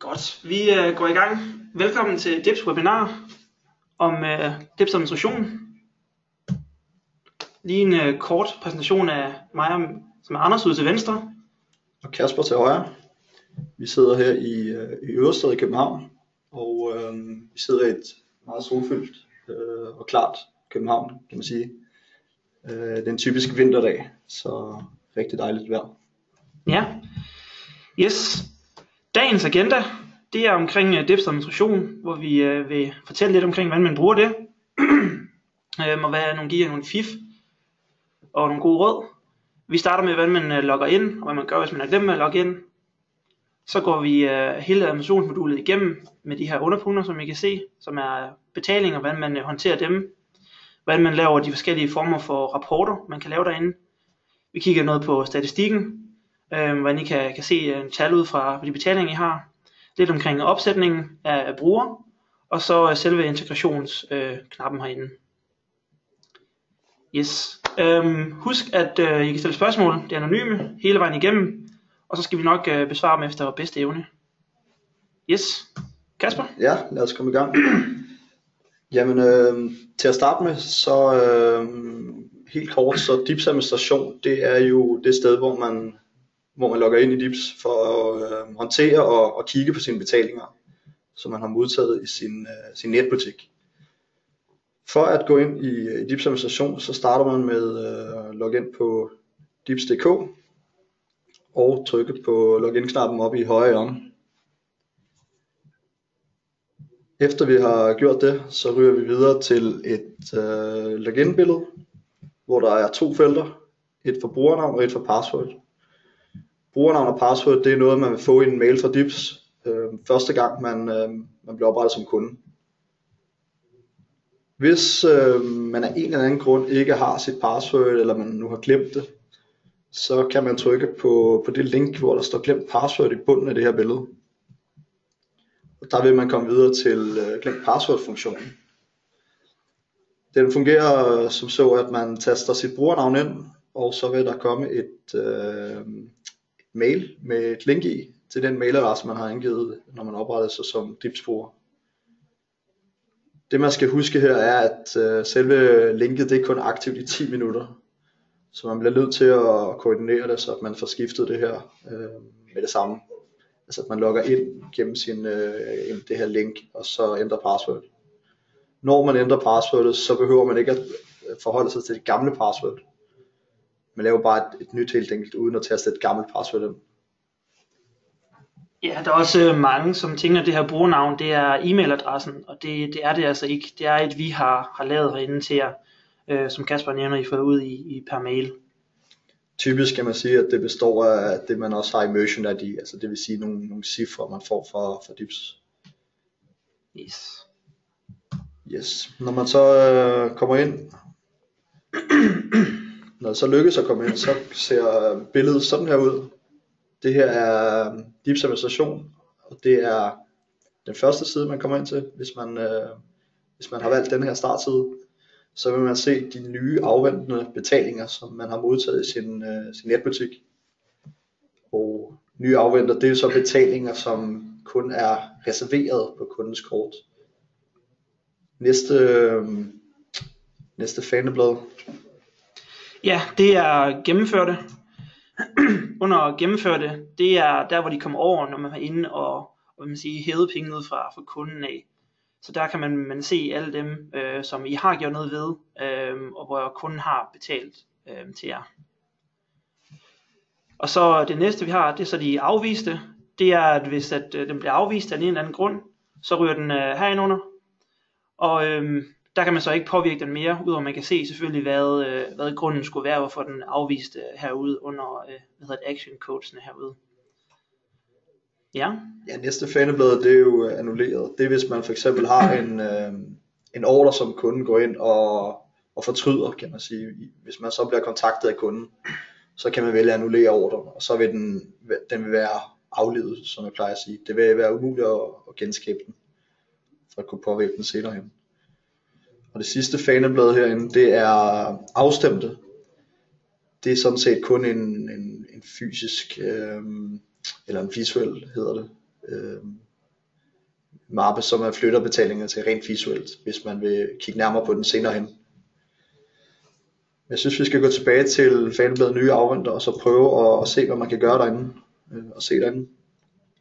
Godt, vi går i gang. Velkommen til DIPS webinar om DIPS administration. Lige en kort præsentation af mig, som er Anders ude til venstre. Og Kasper til højre. Vi sidder her i Ørestad i København, og vi sidder i et meget solfyldt og klart København, kan man sige. Det er en typisk vinterdag, så rigtig dejligt vejr. Ja, yes. Dagens agenda, det er omkring DIPS administration, hvor vi vil fortælle lidt omkring, hvordan man bruger det, og giver nogle fif og nogle gode råd. Vi starter med, hvordan man logger ind, og hvad man gør, hvis man har glemt at logge ind. Så går vi hele administrationsmodulet igennem med de her underpunkter, som I kan se, som er betalinger, hvordan man håndterer dem, hvordan man laver de forskellige former for rapporter, man kan lave derinde. Vi kigger noget på statistikken, hvordan I kan se en tal ud fra de betalinger, I har. Lidt omkring opsætningen af brugere, og så selve integrationsknappen herinde. Yes. Husk, at I kan stille spørgsmål, det er anonyme, hele vejen igennem, og så skal vi nok besvare dem efter bedste evne. Yes. Kasper? Ja, lad os komme i gang. Jamen, til at starte med, så helt kort, så DIPS administration, det er jo det sted, hvor man logger ind i DIPS for at håndtere og kigge på sine betalinger, som man har modtaget i sin netbutik. For at gå ind i DIPS administration, så starter man med at logge ind på dips.dk og trykke på login-knappen oppe i højre hjørne. Efter vi har gjort det, så ryger vi videre til et login-billede, hvor der er to felter, et for brugernavn og et for password. Brugernavn og password, det er noget, man vil få i en mail fra DIPS første gang, man bliver oprettet som kunde. Hvis man af en eller anden grund ikke har sit password, eller man nu har glemt det, så kan man trykke på det link, hvor der står glemt password i bunden af det her billede. Og der vil man komme videre til glemt password-funktionen. Den fungerer som så, at man taster sit brugernavn ind, og så vil der komme et mail med et link i til den mailadresse, man har angivet, når man opretter sig som DIPS-bruger. Det man skal huske her er, at selve linket det er kun aktivt i 10 minutter. Så man bliver nødt til at koordinere det, så at man får skiftet det her med det samme. Altså at man logger ind gennem det her link, og så ændrer password. Når man ændrer passwordet, så behøver man ikke at forholde sig til det gamle password. Man laver bare et nyt helt enkelt, uden at taste et gammelt password ind. Ja, der er også mange, som tænker, at det her brugernavn, det er e-mailadressen, og det er det altså ikke. Det er et, vi har lavet herinde til jer, som Kasper nævner, I får ud i per mail. Typisk kan man sige, at det består af det, man også har immersion ID, altså det vil sige nogle cifre, man får fra DIPS. Yes. Når man så kommer ind, når det så lykkes at komme ind, så ser billedet sådan her ud. Det her er DIPS administration, og det er den første side, man kommer ind til, hvis man har valgt den her startside. Så vil man se de nye afventende betalinger, som man har modtaget i sin netbutik. Og nye afventer, det er så betalinger, som kun er reserveret på kundens kort. Næste faneblad. Ja, det er gennemførte. Under gennemførte, det er der, hvor de kommer over, når man er inde og hævet penge ud fra kunden af. Så der kan man se alle dem, som I har gjort noget ved, og hvor kunden har betalt til jer. Og så det næste vi har, det er så de afviste. Det er, at hvis den bliver afvist af en eller anden grund, så ryger den herindunder. Og der kan man så ikke påvirke den mere, udover man kan se selvfølgelig, hvad grunden skulle være, hvorfor den afviste herude under action codesene herude. Ja, næste faneblad, det er jo annulleret. Det er hvis man for eksempel har en ordre, som kunden går ind og fortryder, kan man sige. Hvis man så bliver kontaktet af kunden, så kan man vælge at annullere ordren, og så vil den vil være aflevet, som jeg plejer at sige. Det vil være umuligt at genskabe den, for at kunne påvirke den senere hen. Og det sidste faneblad herinde, det er afstemte. Det er sådan set kun en fysisk, eller en visuel hedder det, mappe, som man flytter betalingerne til rent visuelt, hvis man vil kigge nærmere på den senere hen. Jeg synes, vi skal gå tilbage til Fanebladet nye afventer, og så prøve at se, hvad man kan gøre derinde, og se derinde.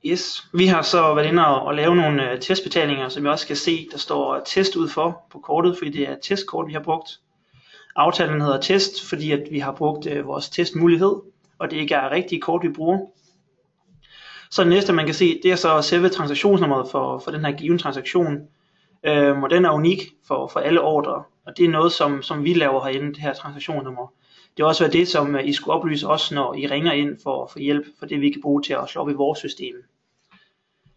Yes, vi har så været inde og lave nogle testbetalinger, som jeg også kan se, der står test ud for på kortet, fordi det er et testkort, vi har brugt. Aftalen hedder test, fordi at vi har brugt vores testmulighed, og det ikke er rigtige kort, vi bruger. Så det næste, man kan se, det er så selve transaktionsnummeret for den her given transaktion, og den er unik for alle ordre, og det er noget, som vi laver herinde, det her transaktionsnummer. Det er også det, som I skulle oplyse os, når I ringer ind for hjælp, for det vi kan bruge til at slå op i vores system.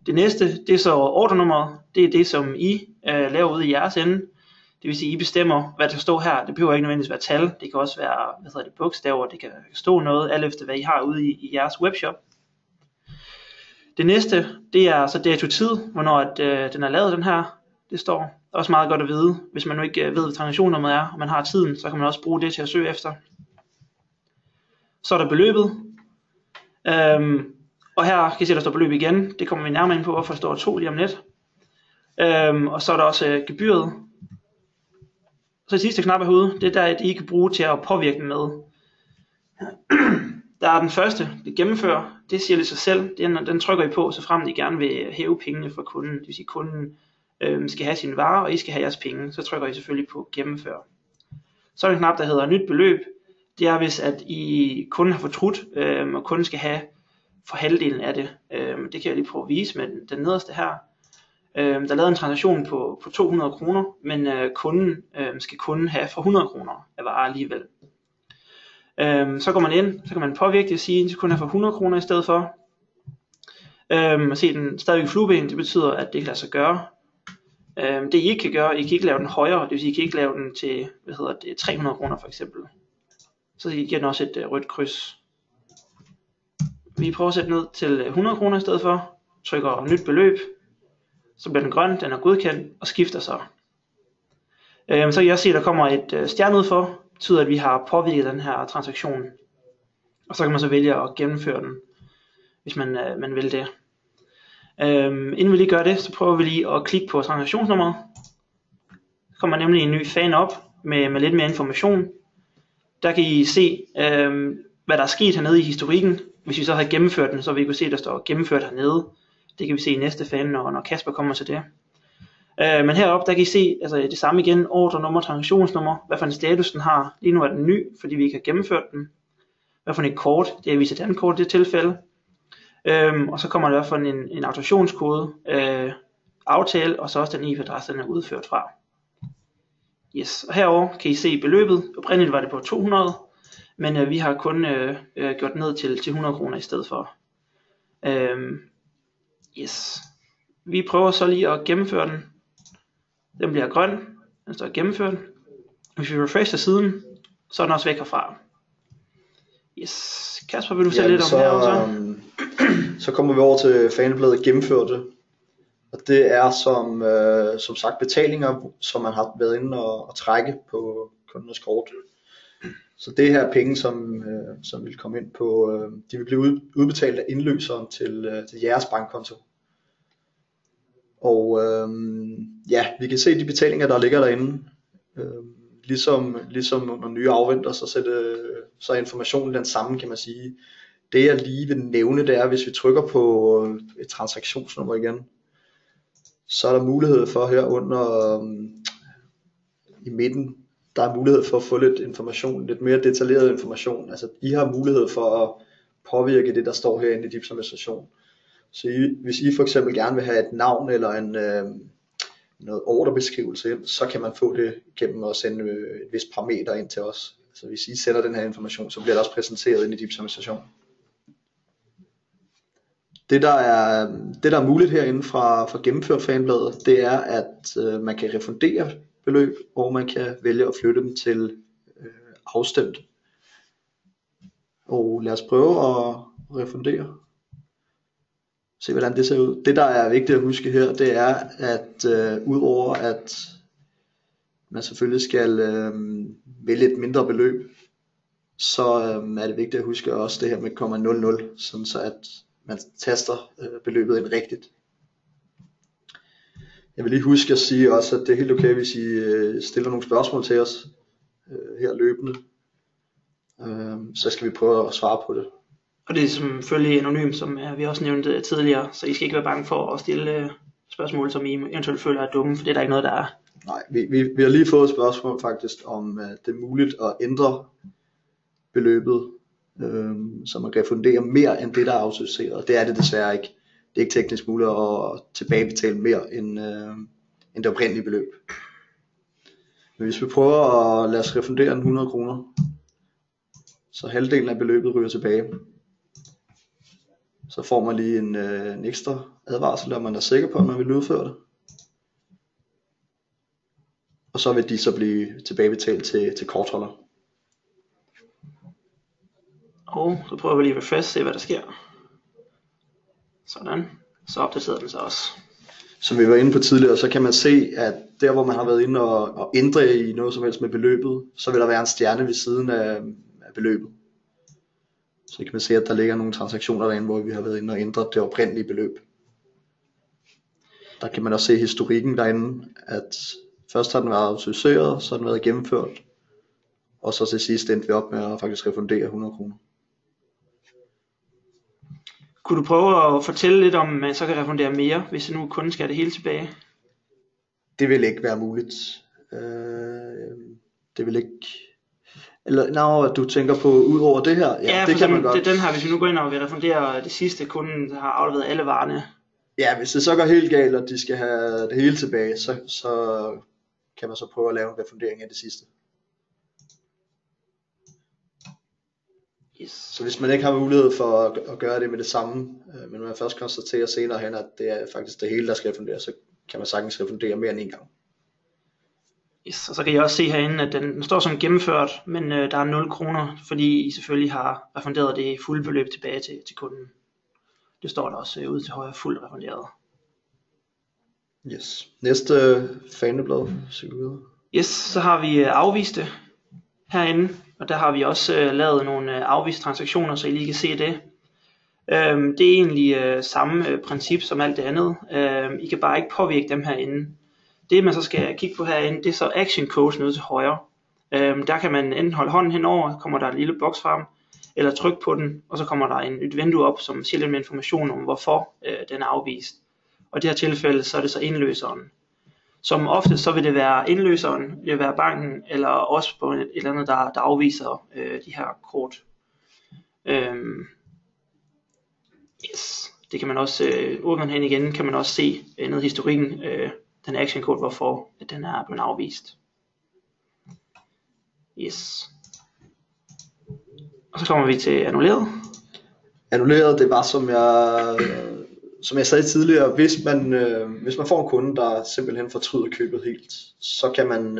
Det næste, det er så ordrenummeret, det er det, som I laver ude i jeres ende. Det vil sige, I bestemmer, hvad der står her. Det behøver ikke nødvendigvis være tal, det kan også være bogstaver, det kan stå noget, alt efter hvad I har ude i jeres webshop. Det næste, det er så dato-tid, hvornår den er lavet, den her. Det står også meget godt at vide. Hvis man nu ikke ved, hvad transaktionsnummeret er, og man har tiden, så kan man også bruge det til at søge efter. Så er der beløbet. Og her kan I se, der står beløb igen. Det kommer vi nærmere ind på, hvorfor der står 2 lige om lidt. Og så er der også gebyret. Så det sidste knap af hovedet, det er der, I kan bruge til at påvirke den med. Der er den første, det gennemfører. Det siger det sig selv. Den trykker I på, så frem I gerne vil hæve pengene fra kunden. Det vil sige, kunden skal have sine varer, og I skal have jeres penge. Så trykker I selvfølgelig på gennemfør. Så er der en knap, der hedder nyt beløb. Det er hvis at I kun har fortrudt, og kunden skal have for halvdelen af det. Det kan jeg lige prøve at vise med den nederste her. Der er lavet en transaktion på 200 kroner, men kunden skal kun have for 100 kroner af varer alligevel. Så går man ind, så kan man påvirke det og sige, at de kun have for 100 kroner i stedet for. Og se den stadigvæk flueben, det betyder, at det kan lade sig gøre. Det I ikke kan gøre, I kan ikke lave den højere, det vil sige, I kan ikke lave den til 300 kroner for eksempel. Så I giver den også et rødt kryds. Vi prøver at sætte ned til 100 kroner i stedet for, trykker nyt beløb, så bliver den grøn, den er godkendt og skifter så. Så kan jeg se, at der kommer et stjerne ud for, det betyder, at vi har påvirket den her transaktion. Og så kan man så vælge at gennemføre den, hvis man vil det. Inden vi lige gør det, så prøver vi lige at klikke på transaktionsnummeret. Så kommer nemlig en ny fan op med lidt mere information. Der kan I se, hvad der er sket hernede i historikken. Hvis vi så har gennemført den, så vil I kunne se, at der står gennemført hernede. Det kan vi se i næste fan, når Kasper kommer til det. Men heroppe, der kan I se altså det samme igen, ordrenummer, transaktionsnummer, hvad for en status den har. Lige nu er den ny, fordi vi ikke har gennemført den. Hvad for et kort, det er vist et andet kort i det tilfælde. Og så kommer der i hvert fald en autoristionskode, aftale, og så også den IP-adresse, den er udført fra. Yes, og herover kan I se beløbet. Oprindeligt var det på 200, men vi har kun gjort ned til 100 kroner i stedet for. Yes. Vi prøver så lige at gennemføre den. Den bliver grøn. Den står gennemført. Hvis vi refresher siden, så er den også væk herfra. Yes. Kasper, vil du sætte lidt om her også? Så kommer vi over til Fanebladet gennemførte. Og det er som sagt betalinger, som man har været inde og trække på kundernes kort. Så det her er penge, som vil komme ind på, de vil blive udbetalt af indløseren til jeres bankkonto. Og ja, vi kan se de betalinger, der ligger derinde. Ligesom under nye afventer, så er informationen den samme, kan man sige. Det jeg lige vil nævne, det er, hvis vi trykker på et transaktionsnummer igen, så er der mulighed for her under i midten, der er mulighed for at få lidt information, lidt mere detaljeret information. Altså I har mulighed for at påvirke det, der står herinde i DIBS administration. Så hvis I for eksempel gerne vil have et navn eller noget ordrebeskrivelse ind, så kan man få det gennem at sende et vist parameter ind til os. Så hvis I sender den her information, så bliver det også præsenteret ind i DIBS administration. Det der er muligt herinde fra gennemført fanbladet, det er at man kan refundere beløb, og man kan vælge at flytte dem til afstemt. Og lad os prøve at refundere. Se hvordan det ser ud. Det der er vigtigt at huske her, det er at udover at man selvfølgelig skal vælge et mindre beløb, så er det vigtigt at huske også det her med 0,00, sådan så at man taster beløbet ind rigtigt. Jeg vil lige huske at sige også, at det er helt okay, hvis I stiller nogle spørgsmål til os her løbende. Så skal vi prøve at svare på det. Og det er selvfølgelig anonymt, som vi også nævnte tidligere, så I skal ikke være bange for at stille spørgsmål, som I eventuelt føler er dumme, for det er der ikke noget, der er. Nej, vi har lige fået et spørgsmål faktisk, om det er muligt at ændre beløbet, så man kan refundere mere end det, der er autoriseret. Det er det desværre ikke. Det er ikke teknisk muligt at tilbagebetale mere end det oprindelige beløb. Men hvis vi prøver at lade os refundere 100 kroner, så halvdelen af beløbet ryger tilbage. Så får man lige en ekstra advarsel, om man er sikker på, at man vil udføre det. Og så vil de så blive tilbagebetalt til kortholder. Og så prøver vi lige at refresh, se hvad der sker. Sådan. Så opdaterer den sig også. Som vi var inde på tidligere, så kan man se, at der hvor man har været inde og ændre i noget som helst med beløbet, så vil der være en stjerne ved siden af beløbet. Så kan man se, at der ligger nogle transaktioner derinde, hvor vi har været inde og ændret det oprindelige beløb. Der kan man også se historikken derinde, at først har den været autoriseret, så har den været gennemført, og så til sidst endte vi op med at faktisk refundere 100 kroner. Kunne du prøve at fortælle lidt om, man så kan refundere mere, hvis du nu kun skal have det hele tilbage? Det vil ikke være muligt. Det vil ikke... Eller du tænker på ud over det her? Ja, det kan man godt. Den her, hvis vi nu går ind og vil refundere det sidste, kunden har afleveret alle varerne. Ja, hvis det så går helt galt, og de skal have det hele tilbage, så kan man så prøve at lave en refundering af det sidste. Yes. Så hvis man ikke har mulighed for at gøre det med det samme, men man først konstaterer senere hen, at det er faktisk det hele, der skal refunderes, så kan man sagtens refundere mere end en gang. Yes, og så kan I også se herinde, at den står som gennemført, men der er 0 kroner, fordi I selvfølgelig har refunderet det fulde beløb tilbage til kunden. Det står der også ude til højre, fuldt refunderet. Yes. Næste faneblad. Yes, så har vi afviste herinde, og der har vi også lavet nogle afviste transaktioner, så I lige kan se det. Det er egentlig samme princip som alt det andet. I kan bare ikke påvirke dem herinde. Det man så skal kigge på herinde, det er så action codes nede til højre. Der kan man enten holde hånden henover, kommer der en lille boks frem, eller trykke på den, og så kommer der et vindue op, som siger lidt med information om, hvorfor den er afvist. Og i det her tilfælde, så er det så indløseren. Som ofte så vil det være indløseren, det vil være banken, eller også på et eller andet, der afviser de her kort. Yes. Det kan man også, åbner hen igen, kan man også se ned i historikken, den action code, hvorfor den er blevet afvist. Yes. Og så kommer vi til annulleret. Annulleret, det var som jeg sagde tidligere, hvis man får en kunde, der simpelthen fortryder købet helt, så kan man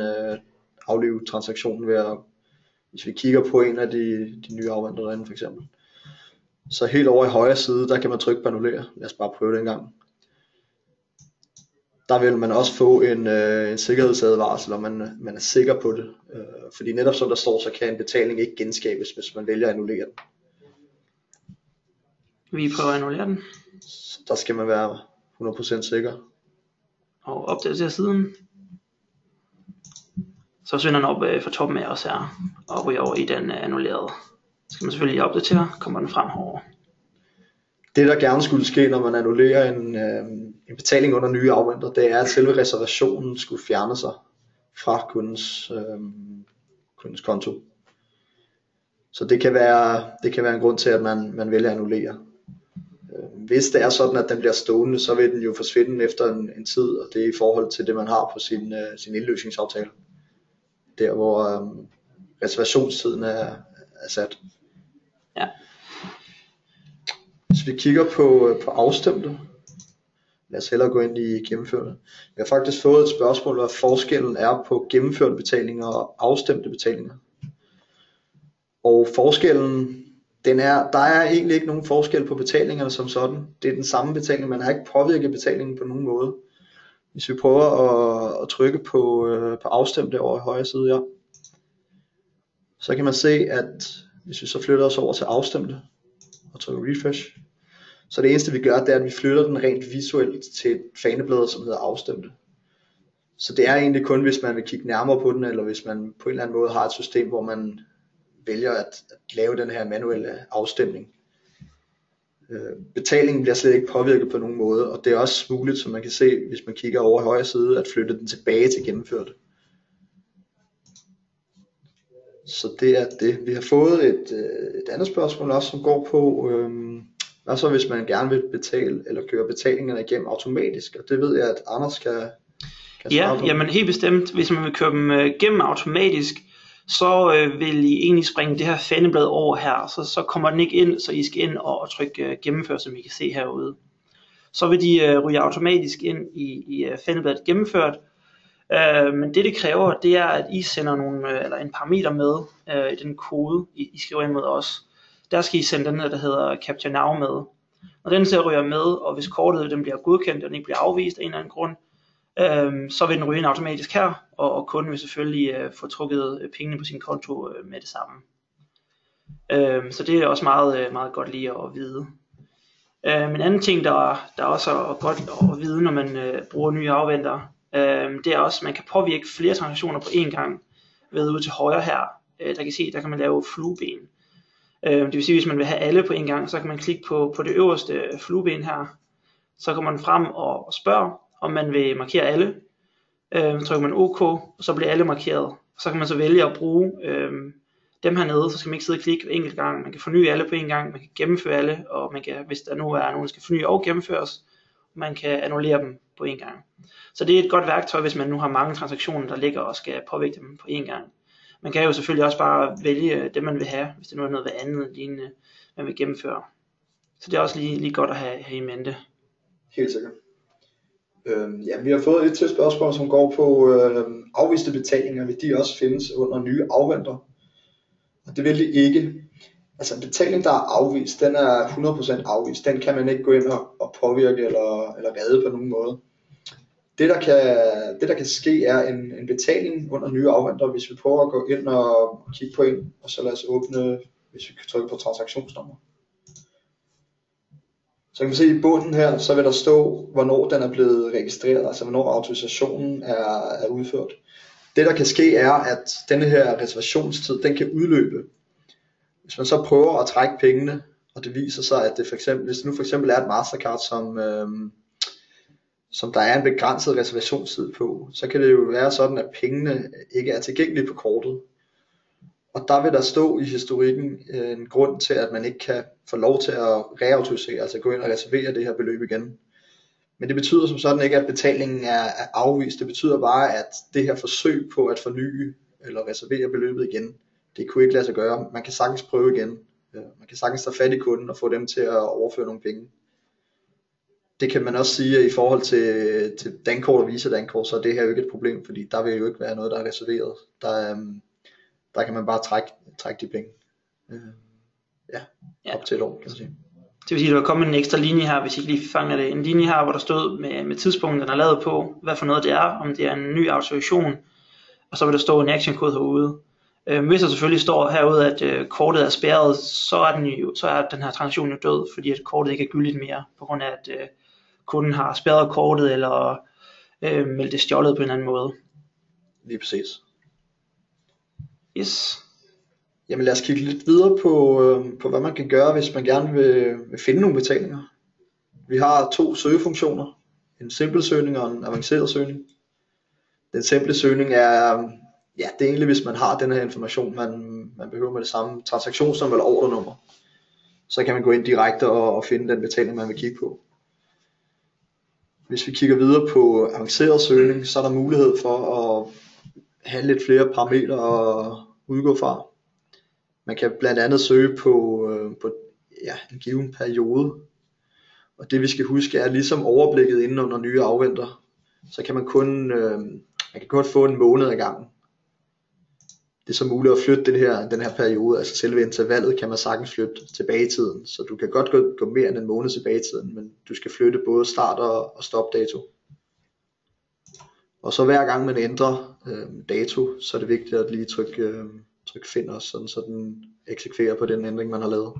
aflive transaktionen ved at, hvis vi kigger på en af de nye afvandrere derinde for eksempel, så helt over i højre side, der kan man trykke på annullere. Lad os bare prøve det en gang. Der vil man også få en sikkerhedsadvarsel, om man er sikker på det. Fordi netop som der står, så kan en betaling ikke genskabes, hvis man vælger at annullere den. Vi prøver at annullere den. Så der skal man være 100% sikker. Og opdatere siden. Så svinder den op fra toppen af os her, og ryger over i den annullerede. Så skal man selvfølgelig opdatere, kommer den frem herover. Det der gerne skulle ske, når man annullerer en betaling under nye afventer, det er, at selve reservationen skulle fjerne sig fra kundens konto. Så det kan være en grund til, at man vælger at annullere. Hvis det er sådan, at den bliver stående, så vil den jo forsvinde efter en tid, og det er i forhold til det, man har på sin indløsningsaftale. Der hvor reservationstiden er sat. Ja. Hvis vi kigger på afstemte, lad os hellere gå ind i gennemførte. Vi har faktisk fået et spørgsmål, hvad forskellen er på gennemførte betalinger og afstemte betalinger. Og forskellen, der er egentlig ikke nogen forskel på betalingerne som sådan. Det er den samme betaling, man har ikke påvirket betalingen på nogen måde. Hvis vi prøver at trykke på afstemte over i højre side, ja, så kan man se, at hvis vi så flytter os over til afstemte og trykker refresh, så det eneste vi gør, det er, at vi flytter den rent visuelt til et faneblad, som hedder afstemte. Så det er egentlig kun, hvis man vil kigge nærmere på den, eller hvis man på en eller anden måde har et system, hvor man vælger at lave den her manuelle afstemning. Betalingen bliver slet ikke påvirket på nogen måde, og det er også muligt, som man kan se, hvis man kigger over i højre side, at flytte den tilbage til gennemført. Så det er det. Vi har fået et andet spørgsmål også, som går på, hvad så hvis man gerne vil betale eller køre betalingerne igennem automatisk, og det ved jeg, at Anders kan svare på. Jamen helt bestemt. Hvis man vil køre dem igennem automatisk, så vil I egentlig springe det her fandeblad over her, så kommer den ikke ind, så I skal ind og trykke gennemfør, som I kan se herude. Så vil de ryge automatisk ind i fandebladet gennemført. Men det kræver, det er, at I sender en parameter med i den kode, I skriver ind mod os. Der skal I sende den her, der hedder Capture Now med. Og den så ryger med, og hvis kortet den bliver godkendt, og den ikke bliver afvist af en eller anden grund, så vil den ryge ind automatisk her, og kunden vil selvfølgelig få trukket pengene på sin konto med det samme. Så det er også meget, meget godt lige at vide. En anden ting, der også er godt at vide, når man bruger nye afventer, det er også, at man kan påvirke flere transaktioner på én gang. Ved ude til højre her, der kan man lave flueben. Det vil sige, hvis man vil have alle på en gang, så kan man klikke på det øverste flueben her. Så kommer man frem og spørger, om man vil markere alle. Så trykker man OK, og så bliver alle markeret. Så kan man så vælge at bruge dem hernede, så skal man ikke sidde og klikke enkelt gang. Man kan forny alle på en gang, man kan gennemføre alle, og man kan, hvis der nu er nogen, der skal forny og gennemføres, man kan annullere dem på en gang. Så det er et godt værktøj, hvis man nu har mange transaktioner, der ligger og skal påvirke dem på en gang. Man kan jo selvfølgelig også bare vælge det, man vil have, hvis det nu er noget andet lignende, man vil gennemføre. Så det er også lige godt at have i mente. Helt sikkert. Vi har fået et til spørgsmål, som går på afviste betalinger. Vil de også findes under nye afventer? Og det vil de ikke. Altså en betaling, der er afvist, den er 100% afvist. Den kan man ikke gå ind og påvirke eller redde på nogen måde. Det der kan ske er en betaling under nye afventer, hvis vi prøver at gå ind og kigge på en, og så lad os åbne, hvis vi kan trykke på transaktionsnummer. Så kan man se i bunden her, så vil der stå, hvornår den er blevet registreret, altså hvornår autorisationen er udført. Det der kan ske er, at denne her reservationstid, den kan udløbe. Hvis man så prøver at trække pengene, og det viser sig, at det for eksempel, hvis det nu for eksempel er et Mastercard, som der er en begrænset reservationstid på, så kan det jo være sådan, at pengene ikke er tilgængelige på kortet. Og der vil der stå i historikken en grund til, at man ikke kan få lov til at reautorisere, altså gå ind og reservere det her beløb igen. Men det betyder som sådan ikke, at betalingen er afvist. Det betyder bare, at det her forsøg på at forny eller reservere beløbet igen, det kunne ikke lade sig gøre. Man kan sagtens prøve igen. Man kan sagtens tage fat i kunden og få dem til at overføre nogle penge. Det kan man også sige, at i forhold til dankort og Visa dankort, så er det her jo ikke et problem, fordi der vil jo ikke være noget, der er reserveret. Der kan man bare trække de penge. Op til et år, kan man sige. Det vil sige, at der er kommet en ekstra linje her, hvis I ikke lige fanger det. En linje her, hvor der stod med tidspunktet, den er lavet på, hvad for noget det er, om det er en ny autorisation, og så vil der stå en actionkode herude. Hvis der selvfølgelig står herude, at kortet er spærret, så er den her transaktion jo død, fordi at kortet ikke er gyldigt mere, på grund af at kunden har spærret kortet, eller meldt det stjålet på en eller anden måde. Lige præcis. Yes. Jamen lad os kigge lidt videre på hvad man kan gøre, hvis man gerne vil finde nogle betalinger. Vi har 2 søgefunktioner. En simpel søgning og en avanceret søgning. Den simple søgning er, det er egentlig hvis man har den her information, man behøver med det samme transaktionsnummer eller ordrenummer. Så kan man gå ind direkte og finde den betaling, man vil kigge på. Hvis vi kigger videre på avanceret søgning, så er der mulighed for at have lidt flere parametre at udgå fra. Man kan blandt andet søge på en given periode. Og det vi skal huske er ligesom overblikket inden under nye afventer. Så kan man kun få en måned ad gangen. Det er så muligt at flytte den her periode, altså selve intervallet kan man sagtens flytte tilbage i tiden. Så du kan godt gå mere end en måned tilbage i tiden, men du skal flytte både start og stopdato. Og så hver gang man ændrer dato, så er det vigtigt at lige trykke find også, sådan så den eksekverer på den ændring man har lavet.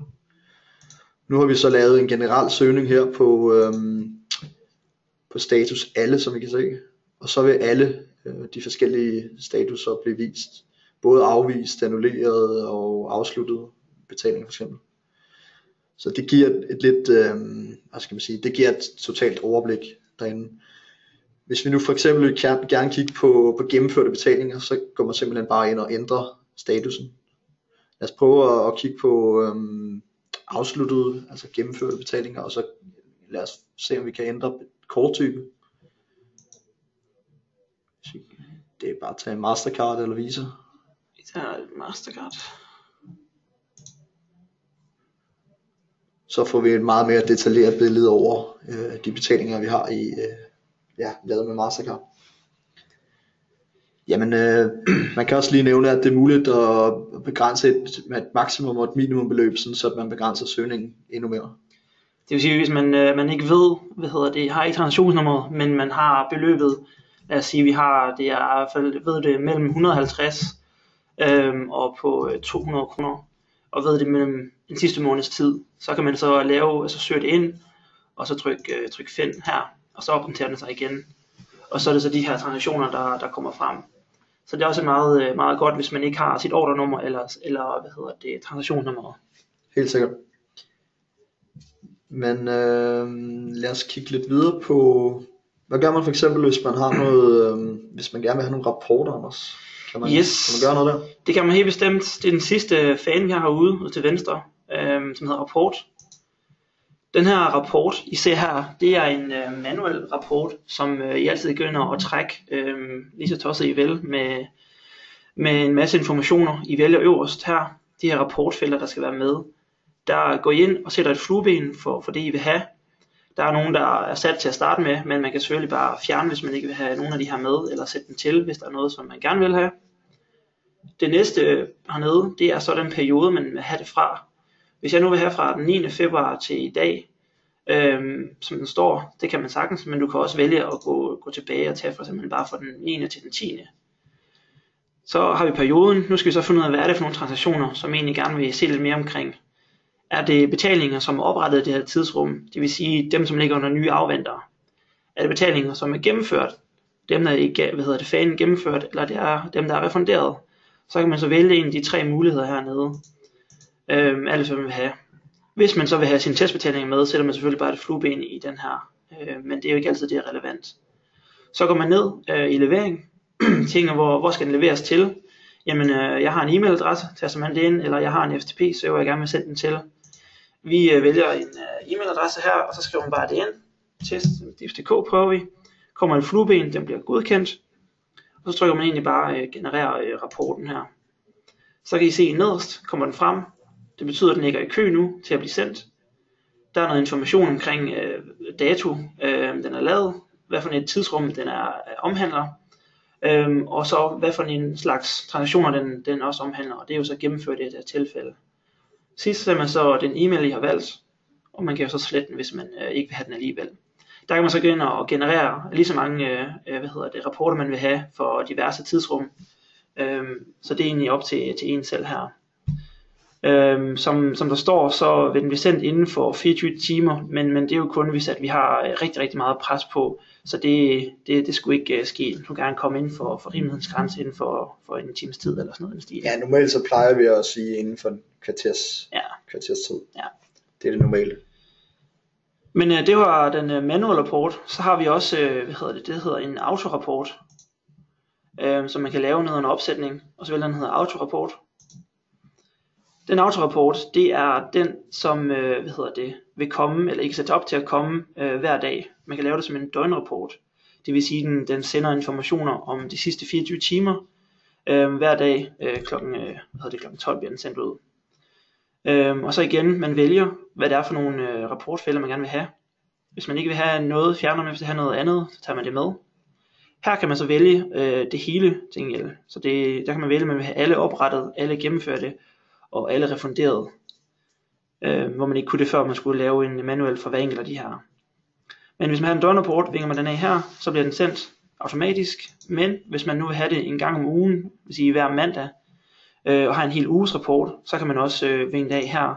Nu har vi så lavet en generel søgning her på status alle, som vi kan se. og så vil alle de forskellige statuser blive vist. Både afvist, annulleret og afsluttet betaling for eksempel. Så det giver et lidt, det giver et totalt overblik derinde. Hvis vi nu for eksempel gerne kigge på gennemførte betalinger, så går man simpelthen bare ind og ændrer statusen. Lad os prøve at kigge på afsluttede, altså gennemførte betalinger, og så lad os se om vi kan ændre korttype. Det er bare at tage Mastercard eller Visa. Vi tager Mastercard. Så får vi et meget mere detaljeret billede over de betalinger vi har i lavet med Mastercard. Jamen, man kan også lige nævne, at det er muligt at begrænse et maksimum og et minimumbeløb, så at man begrænser søgningen endnu mere. Det vil sige, hvis man ikke ved, har ikke transaktionsnummeret, men man har beløbet, lad os sige, vi har, det er i hvert fald, det mellem 150 og på 200 kroner, og det mellem den sidste måneds tid, så kan man så søge det ind, og så tryk find her, og så opdaterer den sig igen. Og så er det så de her transaktioner, der kommer frem. Så det er også meget, meget godt, hvis man ikke har sit ordrenummer eller transaktionsnummeret. Helt sikkert. Men lad os kigge lidt videre på, hvad gør man for eksempel, hvis man har noget, hvis man gerne vil have nogle rapporter, Anders? Kan man gøre noget der? Det kan man helt bestemt. Det er den sidste fan, vi har herude til venstre, som hedder rapport. Den her rapport, I ser her, det er en manuel rapport, som I altid begynder at trække lige så tosset I vil med en masse informationer. I vælger øverst her, de her rapportfelter, der skal være med. Der går I ind og sætter et flueben for det I vil have. Der er nogen, der er sat til at starte med, men man kan selvfølgelig bare fjerne, hvis man ikke vil have nogen af de her med, eller sætte dem til, hvis der er noget, som man gerne vil have. Det næste hernede, det er så den periode, man vil have det fra. Hvis jeg nu vil have fra den 9. februar til i dag, som den står, det kan man sagtens, men du kan også vælge at gå tilbage og tage for eksempel bare fra den 9. til den 10. Så har vi perioden. Nu skal vi så finde ud af, hvad er det for nogle transaktioner, som egentlig gerne vil se lidt mere omkring. Er det betalinger, som er oprettet i det her tidsrum, det vil sige dem, som ligger under nye afventere? Er det betalinger, som er gennemført, dem der ikke, fanen gennemført, eller det er dem, der er refunderet? Så kan man så vælge en af de tre muligheder hernede, alt hvad man vil have. Hvis man så vil have sin testbetaling med, sætter man selvfølgelig bare et flueben i den her, men det er jo ikke altid det er relevant. Så går man ned i levering, tænker hvor skal den leveres til? Jamen jeg har en e-mailadresse, taster man det ind, eller jeg har en FTP-server, jeg gerne vil sende den til. Vi vælger en e-mailadresse her, og så skriver man bare det ind. Test.dif.dk prøver vi. Kommer en flueben, den bliver godkendt. Og så trykker man egentlig bare generere rapporten her. Så kan I se nederst, kommer den frem. Det betyder, at den ligger i kø nu til at blive sendt. Der er noget information omkring dato, den er lavet, hvad for et tidsrum den omhandler, og så hvad for en slags transaktioner den også omhandler, og det er jo så gennemført i det her tilfælde. Sidst ser man så den e-mail, I har valgt, og man kan jo så slette den, hvis man ikke vil have den alligevel. Der kan man så gå ind og generere lige så mange rapporter, man vil have for diverse tidsrum. Så det er egentlig op til en selv her. Som der står, så vil den blive sendt inden for 24 timer, men det er jo kun hvis at vi har rigtig, rigtig meget pres på, så det skulle ikke ske. Du kan gerne komme inden for rimelighedens grænse inden for en times tid eller sådan noget. Ja, normalt så plejer vi at sige inden for en kvarters tid. Ja. Det er det normale. Men det var den manual rapport. Så har vi også, det hedder en autorapport, som man kan lave ned under opsætning, og så vil den hedder autorapport. Den autorapport, det er den, som vil komme, eller ikke sætte op til at komme hver dag. Man kan lave det som en døgnrapport. Det vil sige, den sender informationer om de sidste 24 timer. Hver dag klokken 12 bliver den sendt ud. Og så igen, man vælger, hvad det er for nogle rapportfelter, man gerne vil have. Hvis man ikke vil have noget, fjerner man, hvis det have noget andet, så tager man det med. Her kan man så vælge det hele til gengæld. Så der kan man vælge, at man vil have alle oprettet, alle gennemførte, og alle refunderet, hvor man ikke kunne det før, man skulle lave en manuel for hver enkelt af de her. Men hvis man har en døgnrapport, vinger man den af her, så bliver den sendt automatisk. Men hvis man nu vil have det en gang om ugen, vil sige hver mandag, og har en hel uges rapport, så kan man også vinge det af her.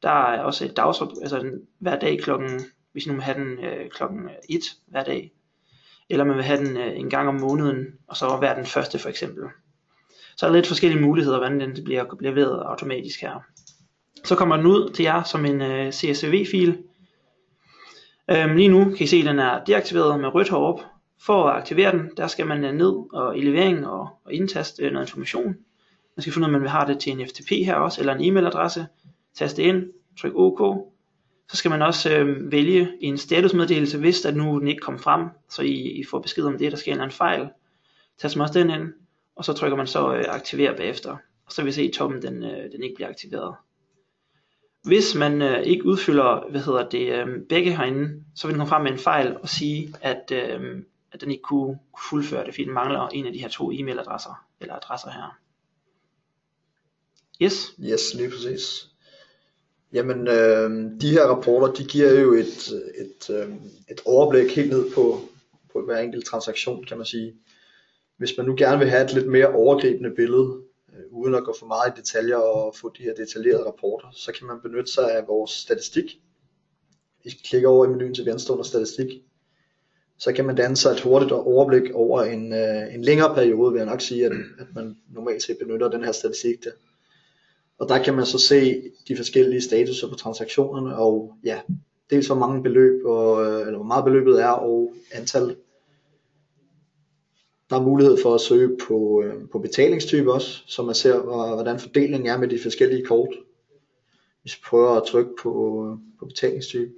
Der er også et dagsrapport, altså hver dag klokken, hvis nu vil have den klokken 1 hver dag. eller man vil have den en gang om måneden, og så være den første for eksempel. Så er der lidt forskellige muligheder, hvordan den bliver leveret automatisk her. Så kommer den ud til jer som en CSV-fil. Lige nu kan I se, at den er deaktiveret med rødt heroppe. For at aktivere den, der skal man ned og i levering og indtaste noget information. Man skal finde ud af, om man vil have det til en FTP her også, eller en e-mailadresse. Taste ind, tryk OK. Så skal man også vælge en statusmeddelelse, hvis at nu den ikke kommer frem, så I får besked om det, der sker en eller anden fejl. Taster man også den ind, og så trykker man så aktiver bagefter. Og så vil I se i toppen, den ikke bliver aktiveret. Hvis man ikke udfylder begge herinde, så vil den komme frem med en fejl og sige, at den ikke kunne fuldføre det, fordi den mangler en af de her 2 e-mailadresser eller adresser her. Yes, lige præcis. Jamen, de her rapporter, de giver jo et overblik helt ned på hver enkelt transaktion, kan man sige. Hvis man nu gerne vil have et lidt mere overgribende billede, uden at gå for meget i detaljer og få de her detaljerede rapporter, så kan man benytte sig af vores statistik. Hvis vi klikker over i menuen til venstre under statistik, så kan man danne sig et hurtigt overblik over en længere periode, vil jeg nok sige, at man normalt set benytter den her statistik der. Og der kan man så se de forskellige statuser på transaktionerne, og ja, dels hvor mange beløb, eller hvor meget beløbet er, og antal. Der er mulighed for at søge på betalingstype også, så man ser, hvordan fordelingen er med de forskellige kort. Hvis vi prøver at trykke på betalingstype,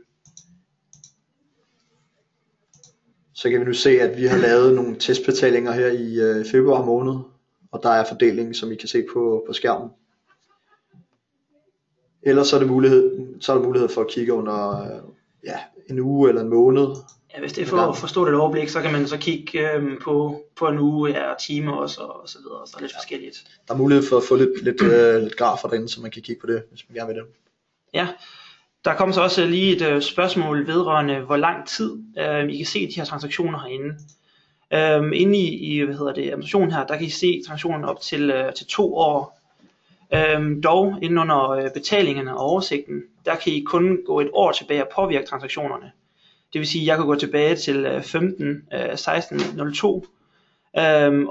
så kan vi nu se, at vi har lavet nogle testbetalinger her i februar måned, og der er fordelingen, som I kan se på skærmen. Ellers så er der mulighed for at kigge under en uge eller en måned. Ja, hvis det er for at forstå det overblik, så kan man så kigge på en uge og timer også, og så videre, så er lidt forskelligt. Der er mulighed for at få lidt grafer derinde, så man kan kigge på det, hvis man gerne vil det. Ja, der kommer så også lige et spørgsmål vedrørende, hvor lang tid I kan se de her transaktioner herinde. Inde i administrationen her, der kan I se transaktionerne op til 2 år. Dog inden under betalingerne og oversigten, der kan I kun gå et år tilbage og påvirke transaktionerne. Det vil sige, at jeg kan gå tilbage til 15/16/02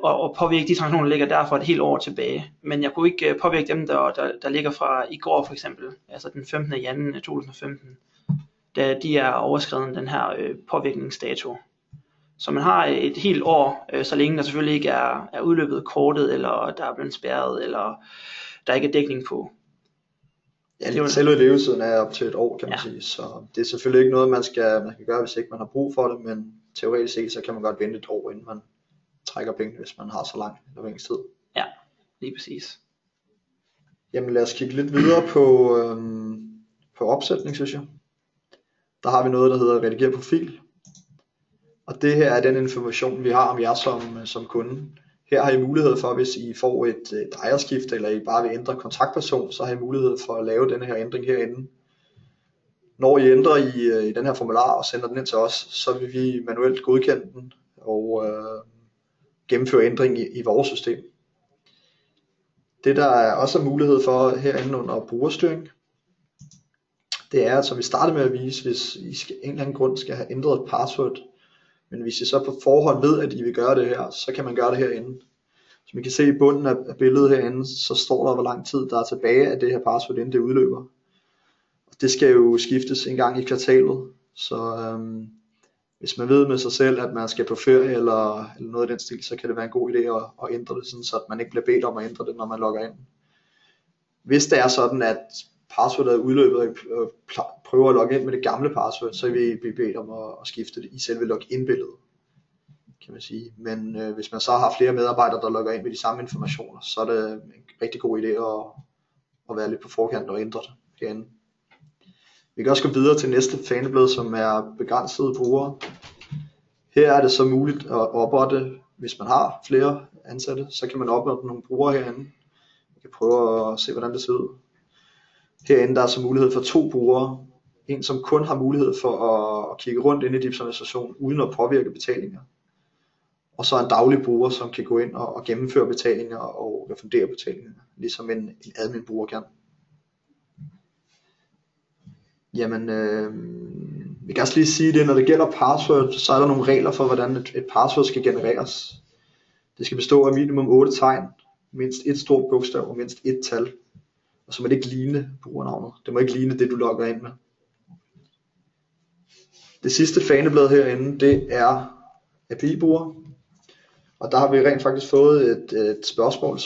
og påvirke de transaktioner, der ligger derfor et helt år tilbage. Men jeg kunne ikke påvirke dem, der ligger fra i går for eksempel, altså den 15. januar 2015, da de er overskredet den her påvirkningsdato. Så man har et helt år, så længe der selvfølgelig ikke er udløbet kortet, eller der er blevet spærret, eller der ikke er dækning på. Ja, selve levetiden er op til et år, kan man sige, så det er selvfølgelig ikke noget, man skal gøre, hvis ikke man har brug for det, men teoretisk set, så kan man godt vente et år, inden man trækker penge, hvis man har så lang leveringstid. Ja, lige præcis. Jamen lad os kigge lidt videre på opsætning, synes jeg. Der har vi noget, der hedder redigere profil, og det her er den information, vi har om jer som kunde. Her har I mulighed for, hvis I får et ejerskifte, eller I bare vil ændre kontaktperson, så har I mulighed for at lave denne her ændring herinde. Når I ændrer i den her formular og sender den ind til os, så vil vi manuelt godkende den og gennemføre ændring i vores system. Det der er også mulighed for herinde under brugerstyring, det er, som vi startede med at vise, hvis I en eller anden grund skal have ændret et password, men hvis I så på forhånd ved, at I vil gøre det her, så kan man gøre det herinde. Som I kan se i bunden af billedet herinde, så står der, hvor lang tid der er tilbage af det her password, inden det udløber. Og det skal jo skiftes en gang i kvartalet. Så hvis man ved med sig selv, at man skal på ferie eller noget af den stil, så kan det være en god idé at ændre det, sådan, så at man ikke bliver bedt om at ændre det, når man logger ind. Hvis det er sådan, at passwordet er udløbet, og prøver at logge ind med det gamle password, så vil I blive bedt om at skifte det i selve login-billedet, kan man sige. Men hvis man så har flere medarbejdere, der logger ind med de samme informationer, så er det en rigtig god idé at være lidt på forkant og ændre det herinde. Vi kan også gå videre til næste faneblad, som er begrænsede brugere. Her er det så muligt at oprette, hvis man har flere ansatte, så kan man oprette nogle brugere herinde. Vi kan prøve at se, hvordan det ser ud. Herinde der er så mulighed for 2 brugere. En som kun har mulighed for at kigge rundt inde i DIBS administration uden at påvirke betalinger. Og så en daglig bruger, som kan gå ind og gennemføre betalinger og refundere betalinger, ligesom en admin bruger kan. Jamen, Vi kan også lige sige det, når det gælder password, så er der nogle regler for, hvordan et password skal genereres. Det skal bestå af minimum 8 tegn, mindst et stort bogstav og mindst et tal. Og så må det ikke ligne brugernavnet. Det må ikke ligne det, du logger ind med. Det sidste faneblad herinde, det er API-bruger. Og der har vi rent faktisk fået et spørgsmål,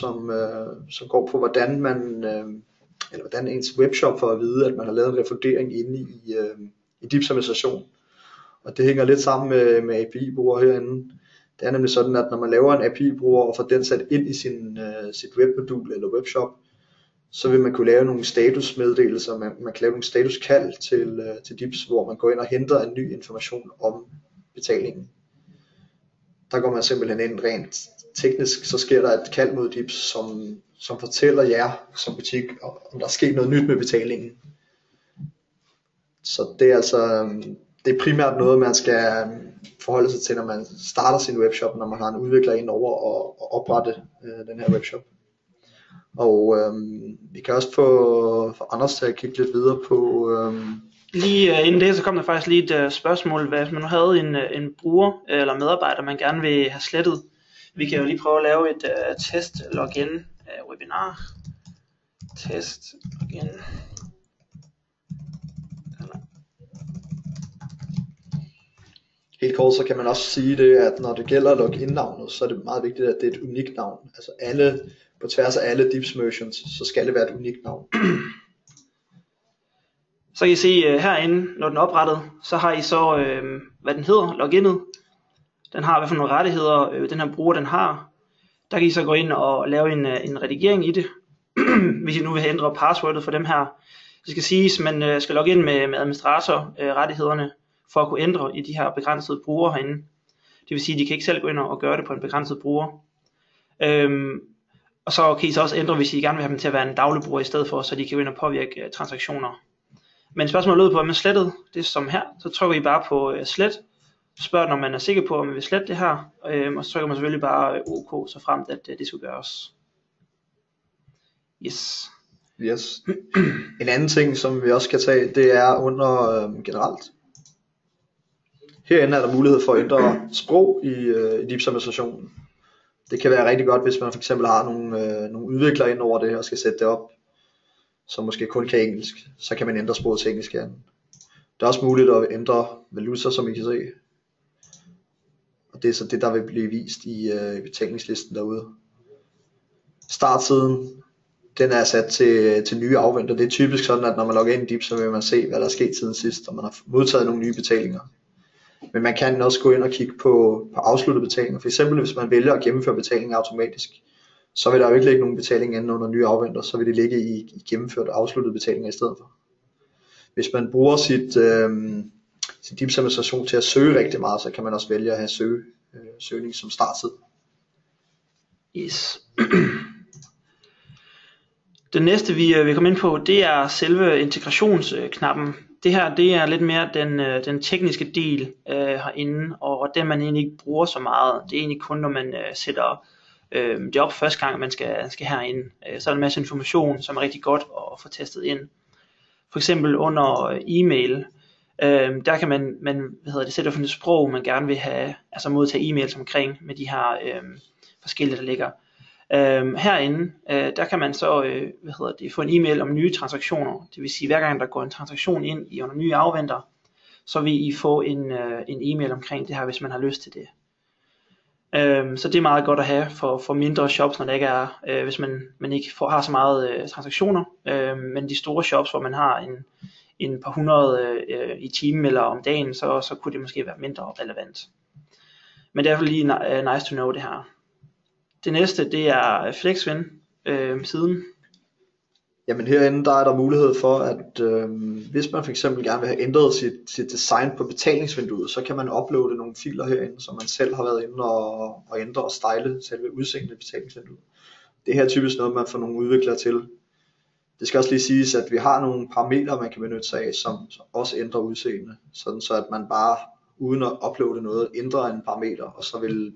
som går på, hvordan hvordan ens webshop får at vide, at man har lavet en refundering inde i Dips administration. Og det hænger lidt sammen med API-bruger herinde. Det er nemlig sådan, at når man laver en API-bruger og får den sat ind i sit webmodul eller webshop, så vil man kunne lave nogle statusmeddelelser, man kan lave nogle statuskald til Dips, hvor man går ind og henter en ny information om betalingen. Der går man simpelthen ind rent teknisk, så sker der et kald mod Dips, som fortæller jer som butik, om der er sket noget nyt med betalingen. Så det er altså, det er primært noget, man skal forholde sig til, når man starter sin webshop, når man har en udvikler ind over og oprette den her webshop. Og vi kan også få Anders til at kigge lidt videre på... Lige inden det, så kom der faktisk lige et spørgsmål, hvis man nu havde en bruger eller medarbejder, man gerne vil have slettet. Vi kan jo lige prøve at lave et test login webinar. Test login. Helt kort, så kan man også sige det, at når det gælder login-navnet, så er det meget vigtigt, at det er et unikt navn. Altså på tværs af alle Dips merchants, så skal det være et unikt navn. Så kan I se herinde, når den er oprettet, så har I så, hvad den hedder, loginet. Den har hvad for nogle rettigheder, den her bruger den har. Der kan I så gå ind og lave en redigering i det, hvis I nu vil ændre passwordet for dem her. Det skal siges, at man skal logge ind med administratorrettighederne, for at kunne ændre i de her begrænsede brugere herinde. Det vil sige, at de kan ikke selv gå ind og gøre det på en begrænset bruger. Og så kan I så også ændre, hvis I gerne vil have dem til at være en daglig bruger i stedet for, så de kan gå ind og påvirke transaktioner. Men spørgsmålet lød på, at man slettede det som her, så trykker I bare på slet, spørger når man er sikker på, om man vil slette det her, og så trykker man selvfølgelig bare OK, så fremt at det skulle gøres. Yes. En anden ting, som vi også kan tage, det er under generelt. Herinde er der mulighed for at ændre sprog i Dips administrationen. Det kan være rigtig godt, hvis man for eksempel har nogle udviklere ind over det og skal sætte det op, som måske kun kan engelsk. Så kan man ændre sproget til engelsk igen. Det er også muligt at ændre valuta, som I kan se. Og det er så det, der vil blive vist i betalingslisten derude. Startsiden, den er sat til nye afventer. Det er typisk sådan, at når man logger ind i Dips, så vil man se, hvad der er sket siden sidst, og man har modtaget nogle nye betalinger. Men man kan også gå ind og kigge på afsluttede betalinger. For eksempel hvis man vælger at gennemføre betalingen automatisk, så vil der jo ikke ligge nogen betaling inde under nye afventer, så vil det ligge i gennemført og afsluttede betalinger i stedet for. Hvis man bruger sin Dips administration til at søge rigtig meget, så kan man også vælge at have søgning som starttid. Yes. Det næste vi kommer ind på, det er selve integrationsknappen. Det her, det er lidt mere den tekniske del herinde, og den man egentlig ikke bruger så meget. Det er egentlig kun når man sætter det op første gang man skal herinde. Så er der en masse information, som er rigtig godt at få testet ind. For eksempel under e-mail, der kan man sætte for et sprog man gerne vil have, altså modtage e-mails omkring med de her forskellige der ligger. Herinde, der kan man så få en e-mail om nye transaktioner. Det vil sige, hver gang der går en transaktion ind under nye afventer, så vil I få en e-mail omkring det her, hvis man har lyst til det. Så det er meget godt at have for mindre shops, når det ikke er, hvis man ikke har så meget transaktioner. Men de store shops, hvor man har en par hundrede i timen eller om dagen, så kunne det måske være mindre relevant. Men det er i hvert fald lige nice to know det her. Det næste, det er FlexWin siden. Jamen herinde, der er der mulighed for, at hvis man for eksempel gerne vil have ændret sit design på betalingsvinduet, så kan man uploade nogle filer herinde, som man selv har været inde og ændre og style selve udseendet af betalingsvinduet. Det her er typisk noget, man får nogle udviklere til. Det skal også lige siges, at vi har nogle parametre, man kan benytte sig af, som også ændrer udseende, sådan så at man bare uden at uploade noget, ændrer en parameter, og så vil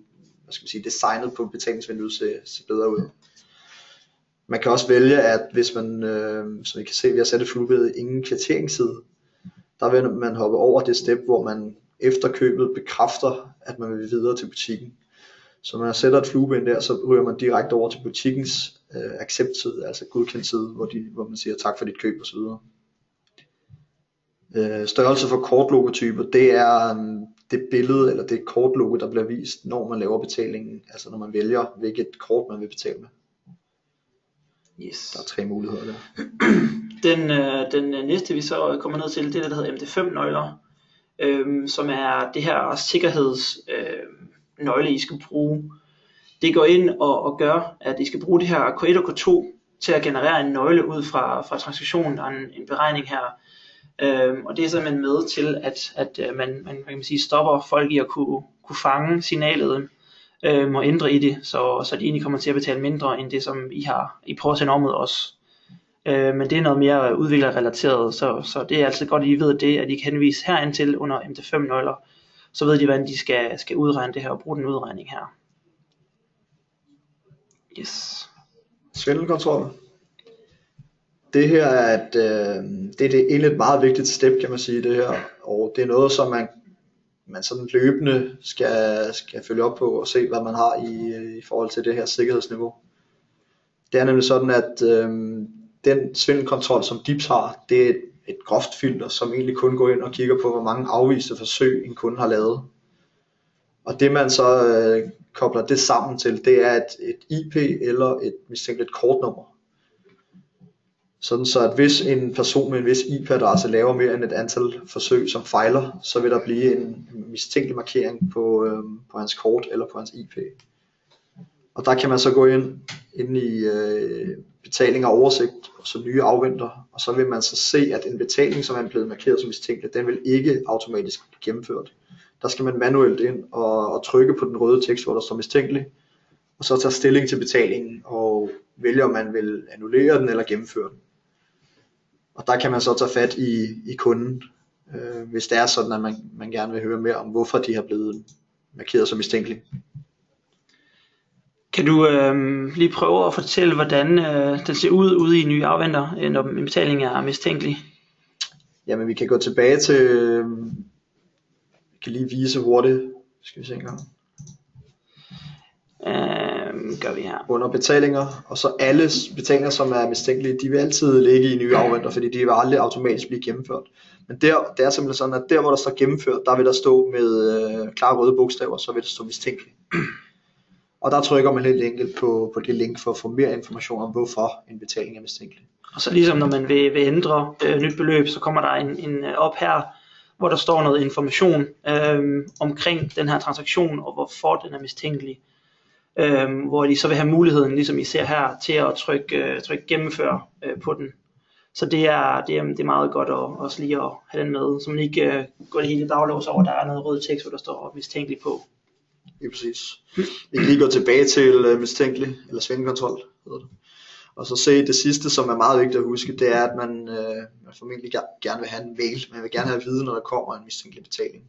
designet på betalingsvinduet se bedre ud. Man kan også vælge, at hvis man, som I kan se, vi har sat et fluebillede ingen kvitteringsside. Der vil man hoppe over det step, hvor man efter købet bekræfter, at man vil videre til butikken. Så når man sætter et flueben der, så ryger man direkte over til butikkens accept-side, altså godkendt side, hvor man siger tak for dit køb osv. Størrelse for kortlogotyper, det er det billede eller det kortlogo, der bliver vist, når man laver betalingen, altså når man vælger, hvilket kort man vil betale med. Yes. Der er 3 muligheder der. Den næste vi så kommer ned til, det der hedder MD5 nøgler, som er det her sikkerhedsnøgle I skal bruge. Det går ind og gør, at I skal bruge det her Q1 og Q2 til at generere en nøgle ud fra transaktionen. Der er en beregning her, og det er simpelthen med til at man kan sige, stopper folk i at kunne fange signalet og ændre i det, så de egentlig kommer til at betale mindre end det som I prøver at sende om mod os. Men det er noget mere udviklerrelateret, så det er altid godt at I ved det, at I kan henvise herind til under MD5 nøgler, så ved de hvordan de skal udregne det her og bruge den udregning her. Yes. Svindelkontrol. Det her er det er egentlig et meget vigtigt step, kan man sige, det her, og det er noget som man sådan løbende skal følge op på og se hvad man har i forhold til det her sikkerhedsniveau. Det er nemlig sådan at den svindelkontrol som DIBS har, det er et groft filter som egentlig kun går ind og kigger på hvor mange afviste forsøg en kunde har lavet. Og det man så kobler det sammen til, det er et IP eller et mistænkeligt kortnummer. Sådan så at hvis en person med en vis IP-adresse laver mere end et antal forsøg som fejler, så vil der blive en mistænkelig markering på hans kort eller på hans IP. Og der kan man så gå ind i betaling og oversigt og så nye afventer, og så vil man så se at en betaling som er blevet markeret som mistænkelig, den vil ikke automatisk blive gennemført. Der skal man manuelt ind og trykke på den røde tekst hvor der står mistænkelig, og så tage stilling til betalingen og vælge om man vil annullere den eller gennemføre den. Og der kan man så tage fat i kunden, hvis det er sådan at man gerne vil høre mere om hvorfor de har blevet markeret som mistænkelige. Kan du lige prøve at fortælle hvordan den ser ud ude i nye afventer, når en betaling er mistænkelig? Jamen vi kan gå tilbage til, vi kan lige vise hurtigt, skal vi se en gang. Gør vi her. Under betalinger, og så alle betalinger som er mistænkelige, de vil altid ligge i nye afventer, fordi de vil aldrig automatisk blive gennemført. Men det er simpelthen sådan, at der hvor der står gennemført, der vil der stå med klare røde bogstaver, så vil der stå mistænkelig. Og der trykker man helt enkelt på det link for at få mere information om hvorfor en betaling er mistænkelig. Og så ligesom når man vil ændre nyt beløb, så kommer der en op her, hvor der står noget information omkring den her transaktion og hvorfor den er mistænkelig. Hvor de så vil have muligheden, ligesom I ser her, til at trykke gennemføre på den. Så det er meget godt at også lige at have den med, så man ikke går det hele daglås over, der er noget rød tekst, hvor der står mistænkelig på. Ja, præcis. Vi kan lige gå tilbage til mistænkelig, eller svindelkontrol hedder det. Og så se det sidste, som er meget vigtigt at huske, det er, at man formentlig gerne vil have en mail. Man vil gerne have at vide, når der kommer en mistænkelig betaling.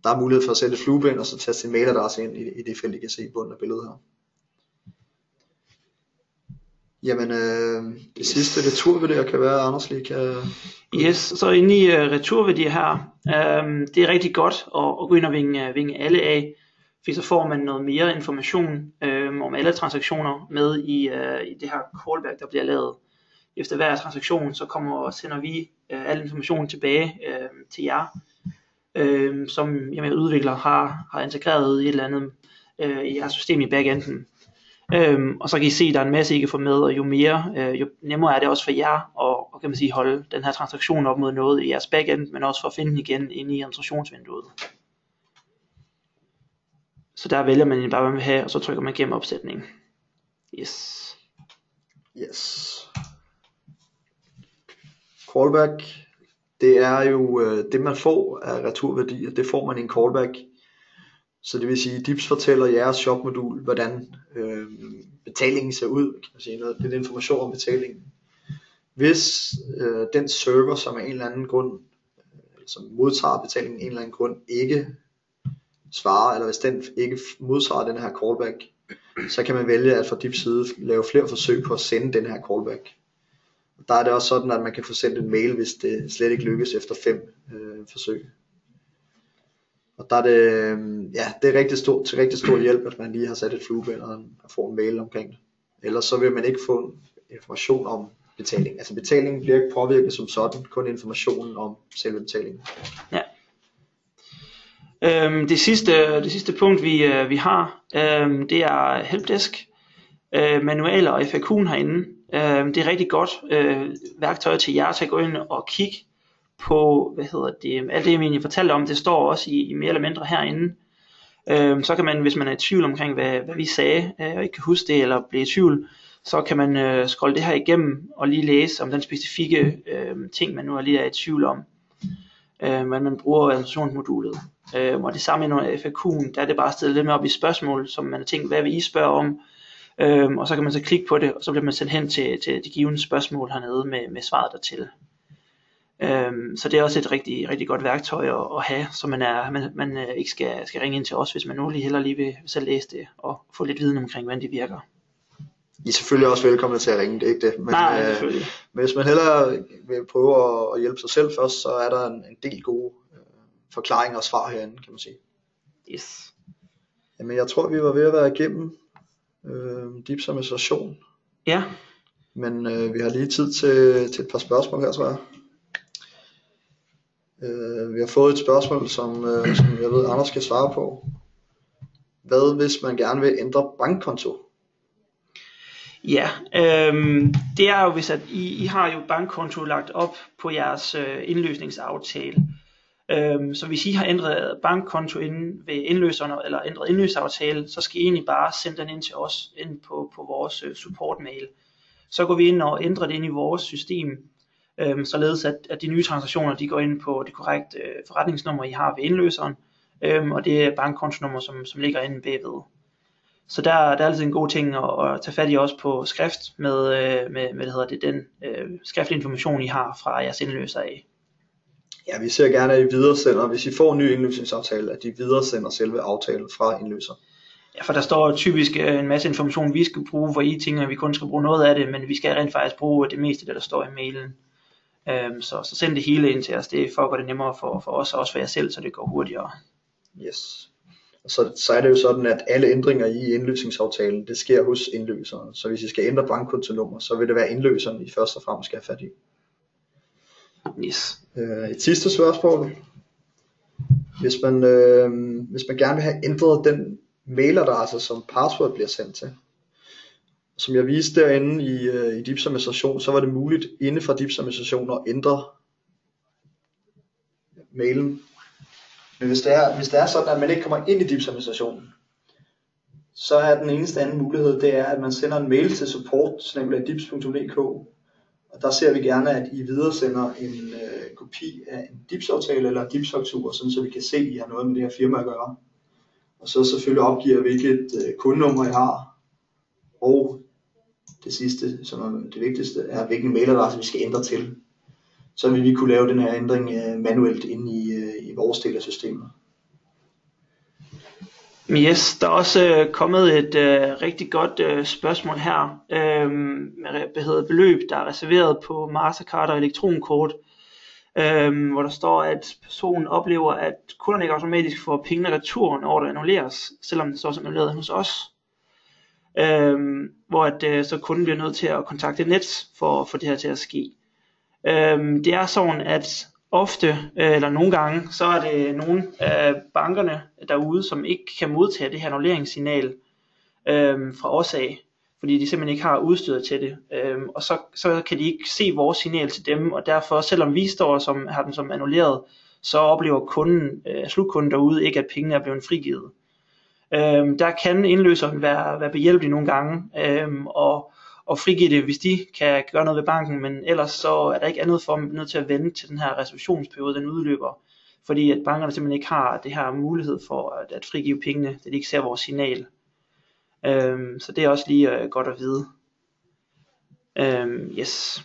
Der er mulighed for at sætte et flueben, og så taste sin mailadresse ind i det felt, I kan se i bunden af billedet her. Jamen, det sidste returværdier kan være, Anders lige kan... Yes, så inde i returværdier her, det er rigtig godt at gå ind og vinge alle af, for så får man noget mere information om alle transaktioner med i det her callback, der bliver lavet. Efter hver transaktion, så sender vi al information tilbage til jer, som udvikler har integreret i et eller andet i jeres system i backenden. Og så kan I se, at der er en masse I kan få med, og jo nemmere er det også for jer at kan man sige, holde den her transaktion op mod noget i jeres backend, men også for at finde den igen inde i administrationsvinduet. Så der vælger man bare hvad man vil have, og så trykker man gennem opsætning. Yes. Callback, det er jo det man får af returværdier, det får man i en callback. Så det vil sige, DIBS fortæller jeres shopmodul, hvordan betalingen ser ud, kan man sige, lidt information om betalingen. Hvis den server, som af en eller anden grund, som modtager betalingen af en eller anden grund, ikke svarer, eller hvis den ikke modtager den her callback, så kan man vælge at fra DIBS side lave flere forsøg på at sende den her callback. Der er det også sådan, at man kan få sendt en mail, hvis det slet ikke lykkes efter 5 forsøg. Og der er det, det er til rigtig stor hjælp, at man lige har sat et flueben og får en mail omkring det. Ellers så vil man ikke få information om betaling. Altså betalingen bliver ikke påvirket som sådan, kun informationen om selve betalingen. Ja. Det sidste punkt vi har, det er helpdesk, manualer og FAQ'en herinde. Det er rigtig godt værktøj til jer til at gå ind og kigge på, alt det jeg egentlig fortalte om, det står også i mere eller mindre herinde. Så kan man, hvis man er i tvivl omkring hvad vi sagde, og ikke kan huske det eller blive i tvivl, så kan man scrolle det her igennem og lige læse om den specifikke ting man nu lige er i tvivl om, hvordan man bruger administrationsmodulet. Og det samme under FAQ'en, der er det bare stillet lidt mere op i spørgsmål, som man har tænkt, hvad vil I spørge om? Og så kan man så klikke på det, og så bliver man sendt hen til de givne spørgsmål hernede med svaret dertil. Så det er også et rigtig, rigtig godt værktøj at have, så man ikke skal ringe ind til os, hvis man nu lige vil selv læse det og få lidt viden omkring, hvordan det virker. I er selvfølgelig også velkomne til at ringe, det er ikke det. Men, Nej, selvfølgelig. Men hvis man hellere vil prøve at hjælpe sig selv først, så er der en del gode forklaringer og svar herinde, kan man sige. Yes. Jamen jeg tror vi var ved at være igennem DIBS administration. Ja. Men vi har lige tid til et par spørgsmål her, tror jeg. Vi har fået et spørgsmål, som jeg ved Anders skal svare på. Hvad hvis man gerne vil ændre bankkonto? Ja, det er jo hvis at I har jo bankkonto lagt op på jeres indløsningsaftale. Så hvis I har ændret bankkonto inden ved indløserne eller ændret indløsningsaftale, så skal I egentlig bare sende den ind til os ind på vores supportmail. Så går vi ind og ændrer det ind i vores system, således at de nye transaktioner de går ind på det korrekte forretningsnummer I har ved indløseren, og det er bankkontonummer som ligger inde bagved. Så der er altid en god ting at tage fat i også på skrift med den skriftlige information I har fra jeres indløser af. Ja, vi ser gerne, at I videresender, hvis I får en ny indløsningsaftale, at de videresender selve aftalen fra indløser. Ja, for der står typisk en masse information, vi skal bruge, hvor I tænker, at vi kun skal bruge noget af det, men vi skal rent faktisk bruge det meste af det, der står i mailen. Så send det hele ind til os, det er for at gøre det nemmere for os og også for jer selv, så det går hurtigere. Yes. Og så er det jo sådan, at alle ændringer i indløsningsaftalen, det sker hos indløseren. Så hvis I skal ændre bankkontonummer, så vil det være indløseren, I først og fremmest skal have fat i. Yes. Et sidste spørgsmål. Hvis man gerne vil have ændret den mailadresse, som password bliver sendt til. Som jeg viste derinde i DIBS administration, så var det muligt inde fra DIBS administration at ændre mailen. Men hvis det er sådan, at man ikke kommer ind i DIBS administrationen, så er den eneste anden mulighed, det er, at man sender en mail til support@dips.dk. Og der ser vi gerne, at I videresender en kopi af en DIBS-aftale eller en DIBS-faktura, sådan så vi kan se, at I har noget med det her firma at gøre. Og så selvfølgelig opgiver, hvilket kundenummer I har. Og det sidste, som er det vigtigste, er, hvilken mailadresse vi skal ændre til. Så vil vi kunne lave den her ændring manuelt inde i vores del af systemet. Yes, der er også kommet et rigtig godt spørgsmål her med beløb, der er reserveret på Mastercard og elektronkort, hvor der står, at personen oplever, at kunderne ikke automatisk får pengene retur, når der annulleres, selvom det står som annulleret hos os. Hvor at så kunden bliver nødt til at kontakte Nets for det her til at ske. Det er sådan, at ofte eller nogle gange, så er det nogle af bankerne derude, som ikke kan modtage det her annulleringssignal fra os af, fordi de simpelthen ikke har udstyret til det, og så kan de ikke se vores signal til dem, og derfor, selvom vi står har den som annulleret, så oplever slutkunden derude ikke, at pengene er blevet frigivet. Der kan indløseren være behjælpelig nogle gange, og frigive det, hvis de kan gøre noget ved banken, men ellers så er der ikke andet for dem nødt til at vente til den her reservationsperiode, den udløber, fordi at bankerne simpelthen ikke har det her mulighed for at frigive pengene, da de ikke ser vores signal. Så det er også lige godt at vide. Yes.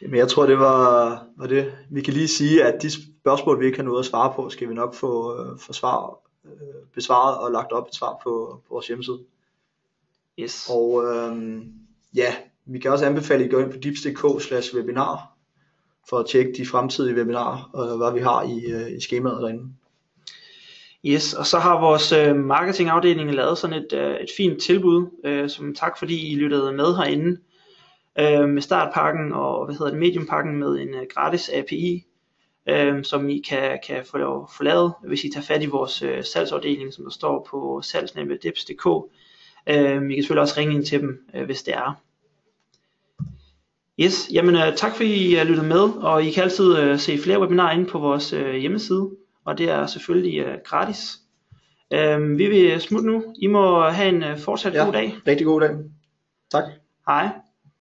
Men jeg tror det var det. Vi kan lige sige, at de spørgsmål vi ikke har noget at svare på, skal vi nok få besvaret og lagt op et svar på vores hjemmeside. Yes. Og Vi kan også anbefale, at I går ind på dips.dk/webinar for at tjekke de fremtidige webinarer, og hvad vi har i skemaet derinde. Yes, og så har vores marketingafdeling lavet sådan et fint tilbud, som tak fordi I lyttede med herinde, med startpakken og mediumpakken med en gratis API, som I kan få lavet, hvis I tager fat i vores salgsafdeling, som der står på salg@dips.dk. I kan selvfølgelig også ringe ind til dem, hvis det er. Yes, jamen tak fordi I lyttede med, og I kan altid se flere webinarer inde på vores hjemmeside, og det er selvfølgelig gratis. Vi vil smutte nu. I må have en fortsat god dag. Rigtig god dag. Tak. Hej.